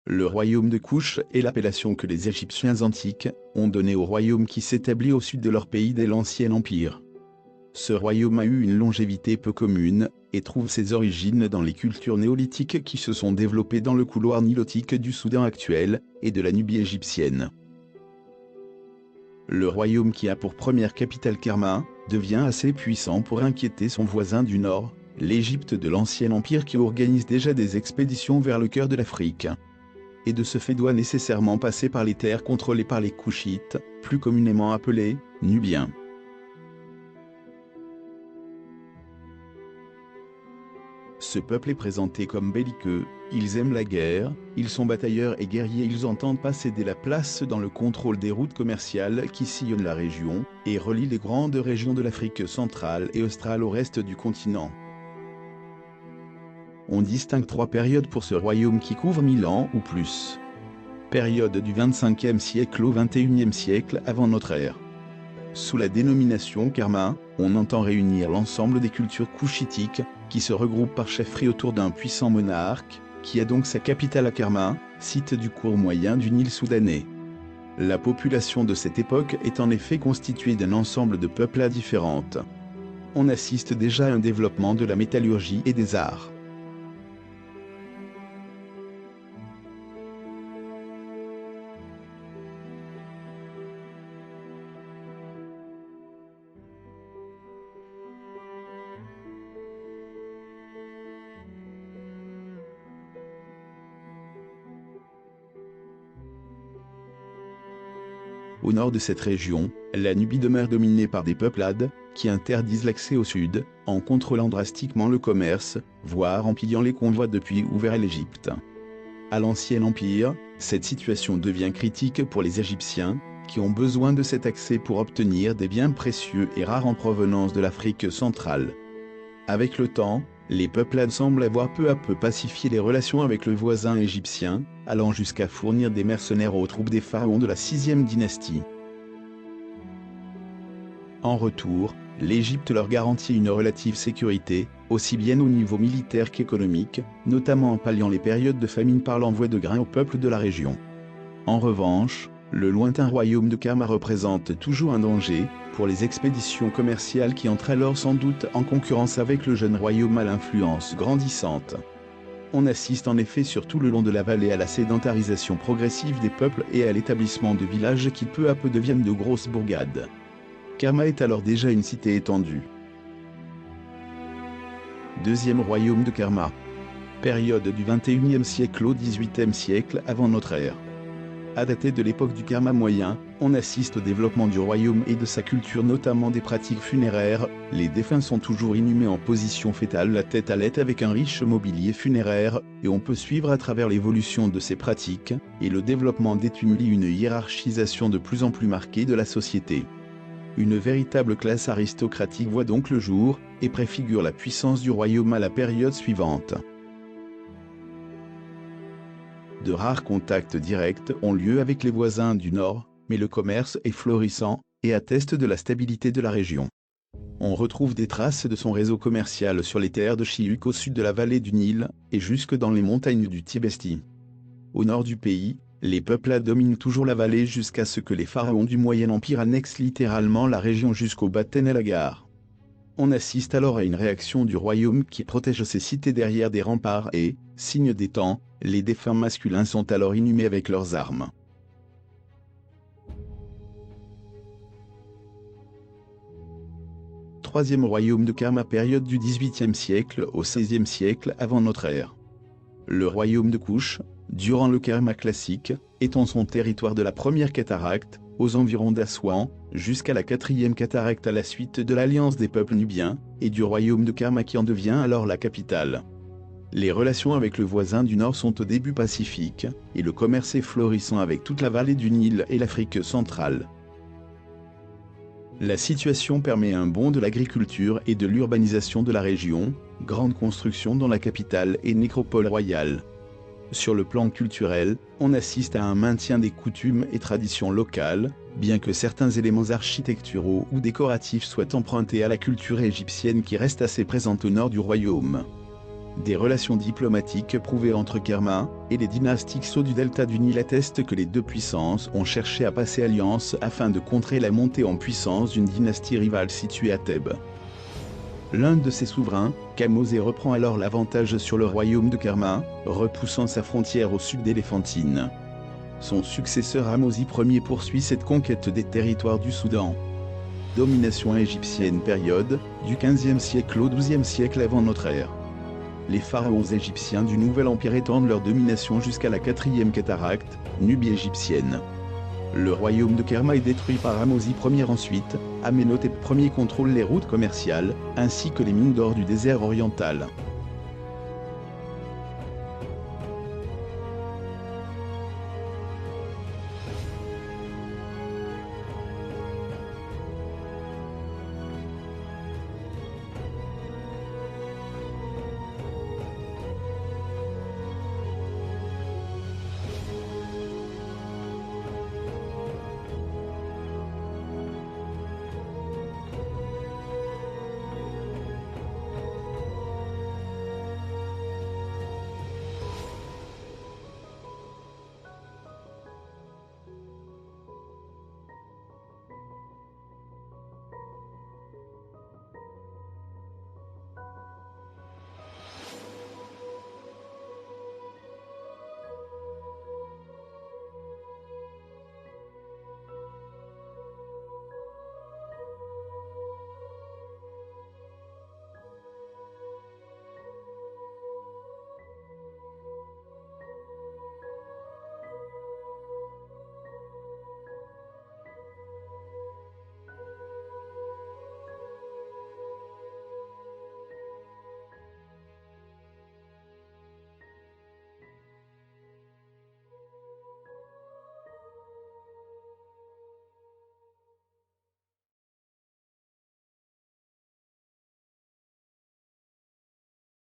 Le royaume de Kouch est l'appellation que les Égyptiens antiques ont donnée au royaume qui s'établit au sud de leur pays dès l'Ancien Empire. Ce royaume a eu une longévité peu commune, et trouve ses origines dans les cultures néolithiques qui se sont développées dans le couloir nilotique du Soudan actuel, et de la Nubie égyptienne. Le royaume qui a pour première capitale Kerma, devient assez puissant pour inquiéter son voisin du nord, l'Égypte de l'Ancien Empire qui organise déjà des expéditions vers le cœur de l'Afrique. Et de ce fait doit nécessairement passer par les terres contrôlées par les Kouchites, plus communément appelés Nubiens. Ce peuple est présenté comme belliqueux, ils aiment la guerre, ils sont batailleurs et guerriers, ils entendent pas céder la place dans le contrôle des routes commerciales qui sillonnent la région, et relient les grandes régions de l'Afrique centrale et australe au reste du continent. On distingue 3 périodes pour ce royaume qui couvre 1000 ans ou plus. Période du 25e siècle au 21e siècle avant notre ère. Sous la dénomination Kerma, on entend réunir l'ensemble des cultures kouchitiques, qui se regroupent par chefferie autour d'un puissant monarque, qui a donc sa capitale à Kerma, site du cours moyen du Nil soudanais. La population de cette époque est en effet constituée d'un ensemble de peuplades différentes. On assiste déjà à un développement de la métallurgie et des arts. Au nord de cette région, la Nubie demeure dominée par des peuplades, qui interdisent l'accès au sud, en contrôlant drastiquement le commerce, voire en pillant les convois depuis ou vers l'Égypte. À l'Ancien Empire, cette situation devient critique pour les Égyptiens, qui ont besoin de cet accès pour obtenir des biens précieux et rares en provenance de l'Afrique centrale. Avec le temps, les peuplades semblent avoir peu à peu pacifié les relations avec le voisin égyptien, allant jusqu'à fournir des mercenaires aux troupes des pharaons de la 6e dynastie. En retour, l'Égypte leur garantit une relative sécurité, aussi bien au niveau militaire qu'économique, notamment en palliant les périodes de famine par l'envoi de grains aux peuples de la région. En revanche, le lointain royaume de Kerma représente toujours un danger, pour les expéditions commerciales qui entrent alors sans doute en concurrence avec le jeune royaume à l'influence grandissante. On assiste en effet sur tout le long de la vallée à la sédentarisation progressive des peuples et à l'établissement de villages qui peu à peu deviennent de grosses bourgades. Kerma est alors déjà une cité étendue. Deuxième royaume de Kerma. Période du 21e siècle au 18e siècle avant notre ère. À dater de l'époque du Kerma moyen, on assiste au développement du royaume et de sa culture, notamment des pratiques funéraires. Les défunts sont toujours inhumés en position fétale, la tête à l'aile avec un riche mobilier funéraire, et on peut suivre à travers l'évolution de ces pratiques, et le développement des tumuli une hiérarchisation de plus en plus marquée de la société. Une véritable classe aristocratique voit donc le jour, et préfigure la puissance du royaume à la période suivante. De rares contacts directs ont lieu avec les voisins du nord, mais le commerce est florissant, et atteste de la stabilité de la région. On retrouve des traces de son réseau commercial sur les terres de Chiuk au sud de la vallée du Nil, et jusque dans les montagnes du Tibesti. Au nord du pays, les peuplades dominent toujours la vallée jusqu'à ce que les pharaons du Moyen Empire annexent littéralement la région jusqu'au Baten el Agar. On assiste alors à une réaction du royaume qui protège ses cités derrière des remparts et, signe des temps, les défunts masculins sont alors inhumés avec leurs armes. Troisième royaume de Kerma, période du XVIIIe siècle au XVIe siècle avant notre ère. Le royaume de Kouch, durant le Kerma classique, étend son territoire de la première cataracte, aux environs d'Assouan, jusqu'à la 4e cataracte à la suite de l'alliance des peuples nubiens, et du royaume de Kerma qui en devient alors la capitale. Les relations avec le voisin du nord sont au début pacifiques, et le commerce est florissant avec toute la vallée du Nil et l'Afrique centrale. La situation permet un bond de l'agriculture et de l'urbanisation de la région, grande construction dans la capitale et nécropole royale. Sur le plan culturel, on assiste à un maintien des coutumes et traditions locales, bien que certains éléments architecturaux ou décoratifs soient empruntés à la culture égyptienne qui reste assez présente au nord du royaume. Des relations diplomatiques prouvées entre Kerma et les dynasties Xo du delta du Nil attestent que les deux puissances ont cherché à passer alliance afin de contrer la montée en puissance d'une dynastie rivale située à Thèbes. L'un de ses souverains, Kamosé, reprend alors l'avantage sur le royaume de Kerma, repoussant sa frontière au sud d'Éléphantine. Son successeur Ahmosi Ier poursuit cette conquête des territoires du Soudan. Domination égyptienne période, du XVe siècle au XIIe siècle avant notre ère. Les pharaons égyptiens du Nouvel Empire étendent leur domination jusqu'à la 4e cataracte, Nubie égyptienne. Le royaume de Kerma est détruit par Ahmosi Ier ensuite, Amenhotep Ier contrôle les routes commerciales, ainsi que les mines d'or du désert oriental.